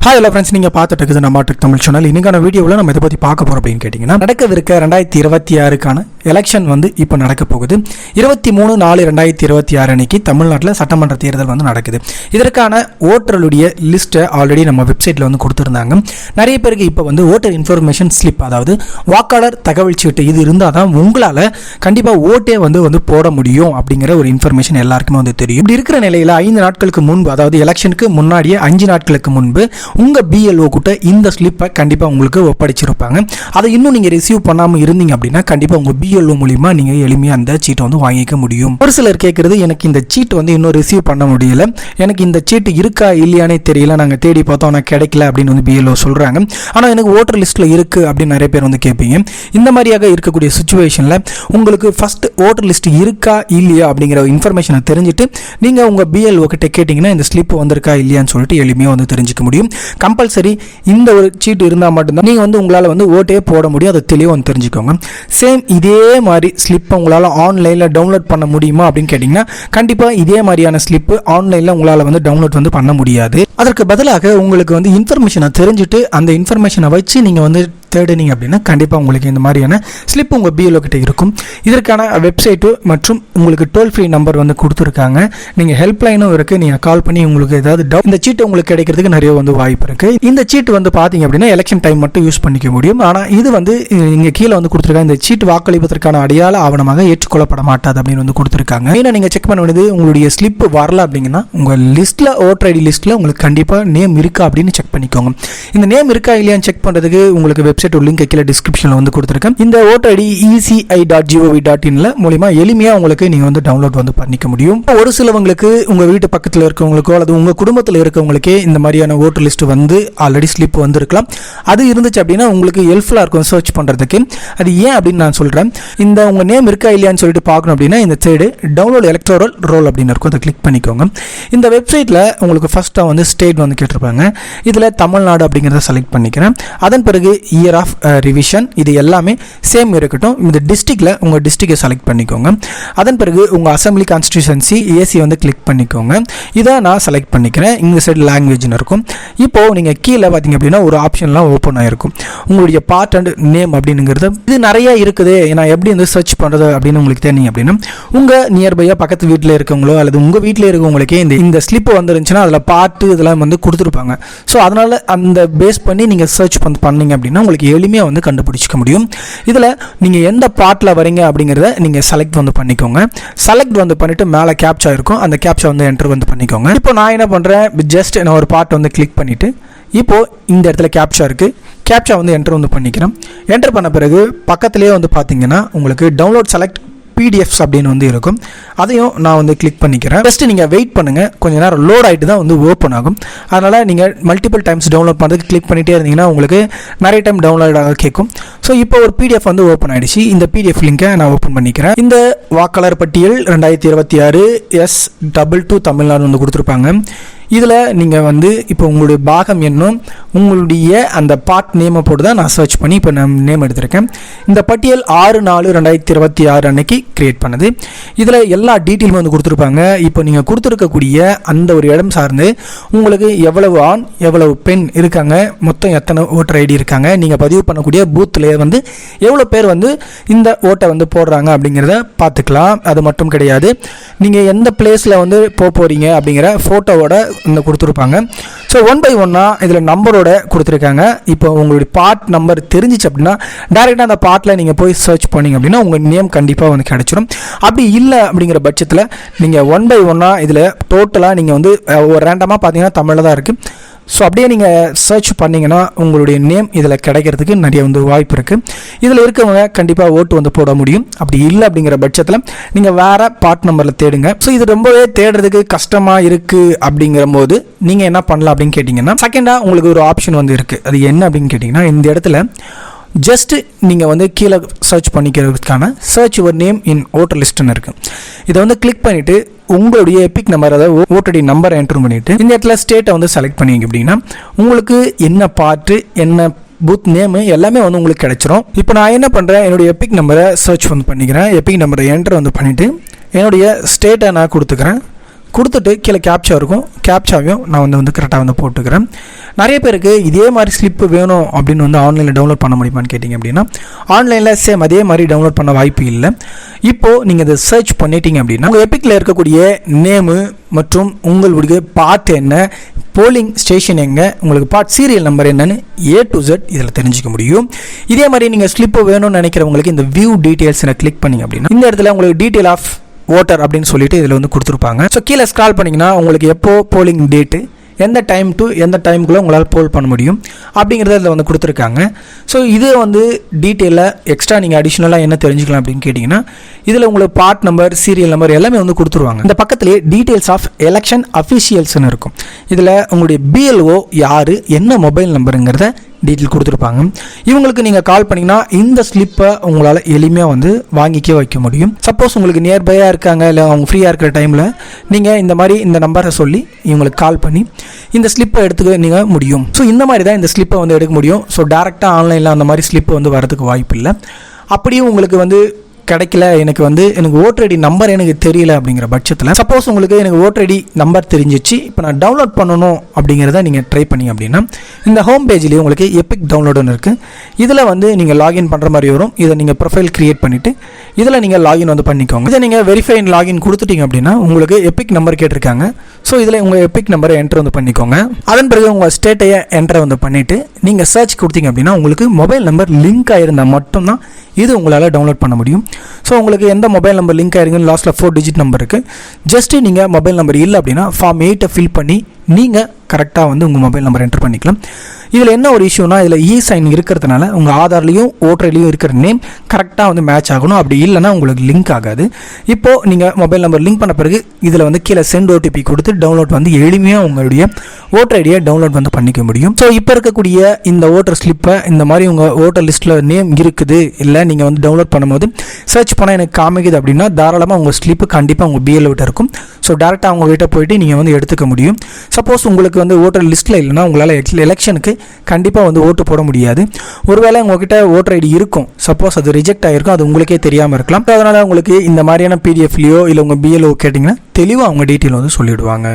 Hi hello friends, நீங்கள் பார்த்துட்டு இருக்குது நம்ம டெக் தமிழ் சேனல். இன்னைக்கான வீடியோவில் நம்ம இதை பற்றி பார்க்க போகிறோம் அப்படின்னு கேட்டிங்கன்னா, நடக்கவிருக்க 2026க்கான எலெக்ஷன் இப்போ நடக்க போகுது. 23/4/2026 அன்னைக்கு தமிழ்நாட்டில் சட்டமன்ற தேர்தல் நடக்குது. இதற்கான ஓட்டர்களுடைய லிஸ்ட்டை ஆல்ரெடி நம்ம வெப்சைட்டில் கொடுத்துருந்தாங்க. நிறைய பேருக்கு இப்போ ஓட்டர் இன்ஃபர்மேஷன் ஸ்லிப், அதாவது வாக்காளர் தகவல் சீட்டு, இது இருந்தால் தான் உங்களால் கண்டிப்பாக ஓட்டே போட முடியும் அப்படிங்கிற ஒரு இன்ஃபர்மேஷன் எல்லாருக்குமே தெரியும். இப்படி இருக்கிற நிலையில் 5 நாட்களுக்கு முன்பு, அதாவது எலெக்ஷனுக்கு முன்னாடியே 5 நாட்களுக்கு முன்பு உங்கள் பிஎல்ஓ கிட்ட இந்த ஸ்லிப்பை கண்டிப்பாக உங்களுக்கு ஒப்படைச்சிருப்பாங்க. அதை இன்னும் நீங்கள் ரிசீவ் பண்ணாமல் இருந்தீங்க அப்படின்னா கண்டிப்பாக உங்கள் பிஎல்ஓ மூலிமா நீங்கள் எளிமையாக அந்த சீட்டை வாங்கிக்க முடியும். ஒரு சிலர் கேட்குறது, எனக்கு இந்த சீட் இன்னும் ரிசீவ் பண்ண முடியல, எனக்கு இந்த சீட்டு இருக்கா இல்லையானே தெரியல, நாங்கள் தேடி பார்த்தோம் ஆனால் கிடைக்கல அப்படின்னு பிஎல்ஓ சொல்கிறாங்க. ஆனால் எனக்கு ஓட்டர் லிஸ்ட்டில் இருக்குது அப்படின்னு நிறைய பேர் கேட்பீங்க. இந்த மாதிரியாக இருக்கக்கூடிய சுச்சுவேஷனில் உங்களுக்கு ஃபஸ்ட் ஓட்டர் லிஸ்ட் இருக்கா இல்லையா அப்படிங்கிற இன்ஃபர்மேஷனை தெரிஞ்சுட்டு நீங்கள் உங்கள் பிஎல்ஓ கிட்ட கேட்டிங்கன்னா இந்த ஸ்லிப் வந்திருக்கா இல்லையான்னு சொல்லிட்டு எளிமையாக தெரிஞ்சுக்க முடியும். கம்பல்சரி இந்த ஒரு சீட்டு இருந்தால் மட்டும்தான் நீங்கள் உங்களால் ஓட்டே போட முடியும். அதை தெளிவாக தெரிஞ்சுக்கோங்க. சேம் இதே மாதிரி ஸ்லிப்பை உங்களால் ஆன்லைனில் டவுன்லோட் பண்ண முடியுமா அப்படின்னு கேட்டிங்கன்னா, கண்டிப்பாக இதே மாதிரியான ஸ்லிப்பு ஆன்லைனில் உங்களால் டவுன்லோட் பண்ண முடியாது. அதற்கு பதிலாக உங்களுக்கு இன்ஃபர்மேஷனை தெரிஞ்சுட்டு அந்த இன்ஃபர்மேஷனை வச்சு நீங்கள் தேடினீங்க அப்படின்னா கண்டிப்பாக உங்களுக்கு இந்த மாதிரியான ஸ்லிப் உங்கள் பிஎல்ஓ கிட்ட இருக்கும். இதற்கான வெப்சைட்டு மற்றும் உங்களுக்கு டோல் ஃப்ரீ நம்பர் கொடுத்துருக்காங்க. நீங்கள் ஹெல்ப்லைனும் இருக்குது. நீங்கள் கால் பண்ணி உங்களுக்கு ஏதாவது டவுட், இந்த சீட்டு உங்களுக்கு கிடைக்கிறதுக்கு நிறைய வாய்ப்பு இருக்குது. இந்த சீட்டு பார்த்தீங்க அப்படின்னா எலெக்ஷன் டைம் மட்டும் யூஸ் பண்ணிக்க முடியும். ஆனால் இது இங்கே கீழே கொடுத்துருக்காங்க, இந்த சீட்டு வாக்களிப்பதற்கான அடையாள ஆவணமாக ஏற்றுக்கொள்ளப்பட மாட்டாது அப்படின்னு கொடுத்துருக்காங்க. மெயினாக நீங்கள் செக் பண்ண வேண்டியது, உங்களுடைய ஸ்லிப் வரல அப்படிங்கன்னா உங்கள் லிஸ்ட்டில், ஓட்டர் ஐடி லிஸ்ட்டில் உங்களுக்கு கண்டிப்பாக நேம் இருக்கா அப்படின்னு செக் பண்ணிக்கோங்க. இந்த நேம் இருக்கா இல்லையான்னு செக் பண்ணுறதுக்கு உங்களுக்கு வெப்சைட் லிங்க் கீழே டிஸ்கிரிப்ஷனில் கொடுத்துருக்கேன். இந்த ஓட்டர் ஐடி eci.gov.in மூலமா எளிமையாக உங்களுக்கு நீங்கள் டவுன்லோட் பண்ணிக்க முடியும். ஒரு சிலவங்களுக்கு உங்கள் வீட்டு பக்கத்தில் இருக்கவங்களுக்கோ அல்லது உங்கள் குடும்பத்தில் இருக்கவங்களுக்கே இந்த மாதிரியான ஓட்டர் லிஸ்ட் ஆல்ரெடி ஸ்லிப் வந்திருக்கலாம். அது இருந்துச்சு அப்படின்னா உங்களுக்கு ஹெல்ப்ஃபுல்லாக இருக்கும் சர்ச் பண்ணுறதுக்கு. அது ஏன் அப்படின்னு நான் சொல்கிறேன். இந்த உங்கள் நேம் இருக்கா இல்லையான்னு சொல்லிட்டு பார்க்கணும் அப்படின்னா இந்த சைடு டவுன்லோட் எலக்டோரல் ரோல் அப்படின்னு இருக்கும், அதை கிளிக் பண்ணிக்கோங்க. இந்த வெப்சைட்டில் உங்களுக்கு ஃபஸ்ட்டாக ஸ்டேட் கேட்டிருப்பாங்க. இதில் தமிழ்நாடு அப்படிங்கிறத செலக்ட் பண்ணிக்கிறேன். அதன் பிறகு இயர் ஆஃப் ரிவிஷன், இது எல்லாமே சேம் இருக்கட்டும். இந்த டிஸ்ட்ரிக்டில் உங்கள் டிஸ்ட்ரிக்டை செலக்ட் பண்ணிக்கோங்க. அதன் பிறகு உங்கள் அசம்பிளி கான்ஸ்டியூஷன்சி ஏசி கிளிக் பண்ணிக்கோங்க. இதை நான் செலக்ட் பண்ணிக்கிறேன். இந்த சைடு லாங்குவேஜ்னு இருக்கும். இப்போது நீங்கள் கீழே பார்த்தீங்க அப்படின்னா ஒரு ஆப்ஷன்லாம் ஓப்பன் ஆகிருக்கும், உங்களுடைய பார்ட் அண்ட் நேம் அப்படிங்கிறது. இது நிறைய இருக்குது, நான் எப்படி சர்ச் பண்ணுறது அப்படின்னு உங்களுக்கு தெரியும் அப்படின்னா, உங்கள் நியர்பையாக பக்கத்து வீட்டில் இருக்கவங்களோ அல்லது உங்கள் வீட்டில் இருக்கவங்களுக்கே இந்த ஸ்லிப் வந்துருந்துச்சுன்னா அதில் பாட்டு இதெல்லாம் கொடுத்துருப்பாங்க. ஸோ அதனால் அந்த பேஸ் பண்ணி நீங்கள் சர்ச் பண்ணீங்க அப்படின்னா உங்களுக்கு எளிமையாக கண்டுபிடிச்சிக்க முடியும். இதில் நீங்கள் எந்த பார்ட்டில் வரீங்க அப்படிங்கிறத நீங்கள் செலக்ட் பண்ணிக்கோங்க. செலக்ட் பண்ணிட்டு மேலே கேப்சா இருக்கும், அந்த கேப்சா என்டர் பண்ணிக்கோங்க. இப்போ நான் என்ன பண்ணுறேன், ஜஸ்ட் நான் ஒரு பார்ட் கிளிக் பண்ணிவிட்டு இப்போது இந்த இடத்துல கேப்சா இருக்குது, கேப்சா என்டர் பண்ணிக்கிறேன். என்டர் பண்ண பிறகு பக்கத்துலேயே பார்த்தீங்கன்னா உங்களுக்கு டவுன்லோட் செலக்ட் பிடிஎஃப்ஸ் அப்படின்னு இருக்கும். அதையும் நான் கிளிக் பண்ணிக்கிறேன். ஜஸ்ட் நீங்கள் வெயிட் பண்ணுங்கள், கொஞ்சம் நேரம் லோட் ஆகிட்டு தான் ஓப்பன் ஆகும். அதனால் நீங்கள் மல்டிபிள் டைம்ஸ் டவுன்லோட் பண்ணுறதுக்கு கிளிக் பண்ணிகிட்டே இருந்தீங்கன்னா உங்களுக்கு நிறைய டைம் டவுன்லோட் ஆக கேட்கும். ஸோ இப்போ ஒரு பிடிஎஃப் ஓப்பன் ஆகிடுச்சு. இந்த பிடிஎஃப் லிங்கை நான் ஓப்பன் பண்ணிக்கிறேன். இந்த வாக்காளர் பட்டியல் 2026 S22 தமிழ்நாடு கொடுத்துருப்பாங்க. இதில் நீங்கள் இப்போ உங்களுடைய பாகம் என்னும் உங்களுடைய அந்த பார்ட் நேமை போட்டு தான் நான் சர்ச் பண்ணி இப்போ நான் நேம் எடுத்திருக்கேன். இந்த பட்டியல் 6/4/2026 அன்னைக்கு கிரியேட் பண்ணது. இதில் எல்லா டீட்டெயிலும் கொடுத்துருப்பாங்க. இப்போ நீங்கள் கொடுத்துருக்கக்கூடிய அந்த ஒரு இடம் சார்ந்து உங்களுக்கு எவ்வளவு ஆண் எவ்வளவு பெண் இருக்காங்க, மொத்தம் எத்தனை ஓட்டர் ஐடி இருக்காங்க, நீங்கள் பதிவு பண்ணக்கூடிய பூத்தில் எவ்வளோ பேர் இந்த ஓட்டை போடுறாங்க அப்படிங்கிறத பார்த்துக்கலாம். அது மட்டும் கிடையாது, நீங்கள் எந்த பிளேஸில் போகிறீங்க அப்படிங்கிற ஃபோட்டோவோட கொடுத்துருப்பாங்க. ஸோ 1 by 1 இதில் நம்பரோட கொடுத்துருக்காங்க. இப்போ உங்களுடைய பார்ட் நம்பர் தெரிஞ்சிச்சு அப்படின்னா டைரெக்டாக அந்த பார்ட்டில் நீங்கள் போய் சர்ச் பண்ணிங்க அப்படின்னா உங்கள் நேம் கண்டிப்பாக கிடைச்சிடும். அப்படி இல்லை அப்படிங்கிற பட்சத்தில் நீங்கள் 1 by 1 இதில் டோட்டலாக நீங்கள் ஒரு ரேண்டமாக பார்த்தீங்கன்னா தமிழில் தான் இருக்குது. ஸோ அப்படியே நீங்கள் சர்ச் பண்ணிங்கன்னா உங்களுடைய நேம் இதில் கிடைக்கிறதுக்கு நிறைய வாய்ப்பு இருக்குது. இதில் இருக்கவங்க கண்டிப்பாக ஓட்டு போட முடியும். அப்படி இல்லை அப்படிங்கிற பட்சத்தில் நீங்கள் வேறு பார்ட் நம்பரில் தேடுங்க. ஸோ இது ரொம்பவே தேடுறதுக்கு கஷ்டமாக இருக்குது அப்படிங்கிற போது நீங்கள் என்ன பண்ணலாம் அப்படின்னு கேட்டிங்கன்னா, செகண்டாக உங்களுக்கு ஒரு ஆப்ஷன் இருக்குது. அது என்ன அப்படின்னு கேட்டிங்கன்னா, இந்த இடத்துல ஜஸ்ட் நீங்கள் கீழே சர்ச் பண்ணிக்கிறதுக்கான search your name in voter லிஸ்ட்னு இருக்குது. இதை கிளிக் பண்ணிவிட்டு உங்களுடைய எபிக் நம்பர், அதாவது ஓட்டடி நம்பரை என்டர் பண்ணிவிட்டு இந்த இடத்துல ஸ்டேட்டை செலக்ட் பண்ணிங்க அப்படின்னா உங்களுக்கு என்ன பார்ட்டு என்ன பூத் நேமு எல்லாமே உங்களுக்கு கிடைச்சிரும். இப்போ நான் என்ன பண்ணுறேன், என்னுடைய எபிக் நம்பரை சர்ச் பண்ணிக்கிறேன். எபிக் நம்பரை என்டர் பண்ணிவிட்டு என்னுடைய ஸ்டேட்டை நான் கொடுத்துக்கிறேன். கொடுத்துட்டு கீழே கேப்சா இருக்கும், கேப்சாவையும் நான் வந்து கரெக்டாக வந்து போட்டுக்கிறேன். நிறைய பேருக்கு இதே மாதிரி ஸ்லிப்பு வேணும் அப்படின்னு வந்து ஆன்லைனில் டவுன்லோட் பண்ண முடியுமான்னு கேட்டிங்க அப்படின்னா ஆன்லைனில் சேம் அதே மாதிரி டவுன்லோட் பண்ண வாய்ப்பு இல்லை. இப்போது நீங்கள் இதை சர்ச் பண்ணிட்டீங்க அப்படின்னா உங்கள் எபிக்கில் இருக்கக்கூடிய நேமு மற்றும் உங்களுடைய பார்ட் என்ன, போலிங் ஸ்டேஷன் எங்கே, உங்களுக்கு பார்ட் சீரியல் நம்பர் என்னன்னு A to Z இதில் தெரிஞ்சுக்க முடியும். இதே மாதிரி நீங்கள் ஸ்லிப்பு வேணும்னு நினைக்கிறவங்களுக்கு இந்த வியூ டீட்டெயில்ஸ் கிளிக் பண்ணிங்க அப்படின்னா இந்த இடத்துல உங்களுக்கு டீட்டெயில் ஆஃப் ஓட்டர் அப்படின்னு சொல்லிட்டு இதில் வந்து கொடுத்துருப்பாங்க. ஸோ கீழே ஸ்க்ரால் பண்ணிங்கன்னா உங்களுக்கு எப்போ போலிங் டேட்டு, எந்த டைம் டு எந்த டைமுக்குள்ளே உங்களால் போல் பண்ண முடியும் அப்படிங்கிறத இதில் வந்து கொடுத்துருக்காங்க. ஸோ இது வந்து டீட்டெயிலாக எக்ஸ்ட்ரா நீங்கள் அடிஷ்னலாக என்ன தெரிஞ்சுக்கலாம் அப்படின்னு கேட்டிங்கன்னா இதில் உங்களுக்கு பார்ட் நம்பர், சீரியல் நம்பர் எல்லாமே வந்து கொடுத்துருவாங்க. இந்த பக்கத்துலேயே டீட்டெயில்ஸ் ஆஃப் எலெக்ஷன் அஃபிஷியல்ஸ்னு இருக்கும். இதில் உங்களுடைய BLO யார், என்ன மொபைல் நம்பருங்கிறத டீட்டெயில் கொடுத்துருப்பாங்க. இவங்களுக்கு நீங்கள் கால் பண்ணிங்கன்னா இந்த ஸ்லிப்பை உங்களால் எளிமையாக வந்து வாங்கிக்க வைக்க முடியும். சப்போஸ் உங்களுக்கு நியர்பையாக இருக்காங்க, இல்லை அவங்க ஃப்ரீயாக இருக்கிற டைமில் நீங்கள் இந்த மாதிரி இந்த நம்பரை சொல்லி இவங்களுக்கு கால் பண்ணி இந்த ஸ்லிப்பை எடுத்துக்க நீங்கள் முடியும். ஸோ இந்த மாதிரி தான் இந்த ஸ்லிப்பை வந்து எடுக்க முடியும். ஸோ டேரெக்டாக ஆன்லைனில் அந்த மாதிரி ஸ்லிப்பை வந்து வரதுக்கு வாய்ப்பு இல்லை. அப்படியும் உங்களுக்கு வந்து கிடைக்கல, எனக்கு ஓட்டர் ஐடி நம்பர் எனக்கு தெரியல அப்படிங்கிற பட்சத்தில் சப்போஸ் உங்களுக்கு எனக்கு ஓட்டர் ஐடி நம்பர் தெரிஞ்சிச்சு, இப்போ நான் டவுன்லோட் பண்ணணும் அப்படிங்கிறத நீங்கள் ட்ரை பண்ணி அப்படின்னா இந்த ஹோம் பேஜ்லேயே உங்களுக்கு எபிக் டவுன்லோடுன்னு இருக்குது. இதில் வந்து நீங்கள் லாகின் பண்ணுற மாதிரி வரும். இதை நீங்கள் ப்ரொஃபைல் க்ரியேட் பண்ணிவிட்டு இதில் நீங்கள் லாகின் வந்து பண்ணிக்கோங்க. இதை நீங்கள் வெரிஃபை லாகின் கொடுத்துட்டீங்க அப்படின்னா உங்களுக்கு எபிக் நம்பர் கேட்டிருக்காங்க. ஸோ இதில் உங்கள் எபிக் நம்பரை என்ட்ரு வந்து பண்ணிக்கோங்க. அதன் பிறகு உங்கள் ஸ்டேட்டையை என்ட்ரை வந்து பண்ணிவிட்டு நீங்கள் சர்ச் கொடுத்தீங்க அப்படின்னா உங்களுக்கு மொபைல் நம்பர் லிங்க் ஆகிருந்தால் மட்டும்தான் இது உங்களால் டவுன்லோட் பண்ண முடியும். ஸோ உங்களுக்கு எந்த மொபைல் நம்பர் லிங்க் ஆகிருக்குன்னு லாஸ்ட்டில் 4 டிஜிட் நம்பர் இருக்குது. ஜஸ்ட்டு நீங்கள் மொபைல் நம்பர் இல்லை அப்படின்னா ஃபார்ம் 8 ஃபில் பண்ணி நீங்கள் கரெக்டாக வந்து உங்கள் மொபைல் நம்பர் என்டர் பண்ணிக்கலாம். இதில் என்ன ஒரு இஷ்யூனா இதில் இ-சைன் இருக்கிறதுனால உங்கள் ஆதார்லேயும் ஓட்டர்லேயும் இருக்கிற நேம் கரெக்டாக வந்து மேட்ச் ஆகணும். அப்படி இல்லைனா உங்களுக்கு லிங்க் ஆகாது. இப்போது நீங்கள் மொபைல் நம்பர் லிங்க் பண்ண பிறகு இதில் வந்து கீழே சென்ட் OTP கொடுத்து டவுன்லோட் வந்து எளிமையாக உங்களுடைய ஓட்டர் ஐடியை டவுன்லோட் வந்து பண்ணிக்க முடியும். ஸோ இப்போ இருக்கக்கூடிய இந்த ஓட்டர் ஸ்லிப்பை இந்த மாதிரி உங்கள் ஓட்டர் லிஸ்ட்டில் நேம் இருக்குது, இல்லை நீங்கள் வந்து டவுன்லோட் பண்ணும்போது சர்ச் பண்ணால் எனக்கு காமிக்குது அப்படின்னா தாராளமாக உங்கள் ஸ்லிப்பு கண்டிப்பாக உங்கள் BLO கிட்ட இருக்கும். ஸோ டேரெக்டாக அவங்க கிட்ட போயிட்டு நீங்கள் வந்து எடுத்துக்க முடியும். சப்போஸ் உங்களுக்கு வந்து ஓட்டர் லிஸ்ட்டில் இல்லைன்னா உங்களால் எலெக்ஷனுக்கு கண்டிப்பாக வந்து ஓட்டு போட முடியாது. ஒருவேளை உங்ககிட்ட ஓட்டர் ஐடி இருக்கும், சப்போஸ் அது ரிஜெக்ட் ஆகிருக்கும், அது உங்களுக்கே தெரியாமல் இருக்கலாம். அதனால் உங்களுக்கு இந்த மாதிரியான PDFலையோ இல்லை உங்கள் BLO கேட்டிங்கன்னா தெளிவாக அவங்க டீட்டெயில் வந்து சொல்லிவிடுவாங்க.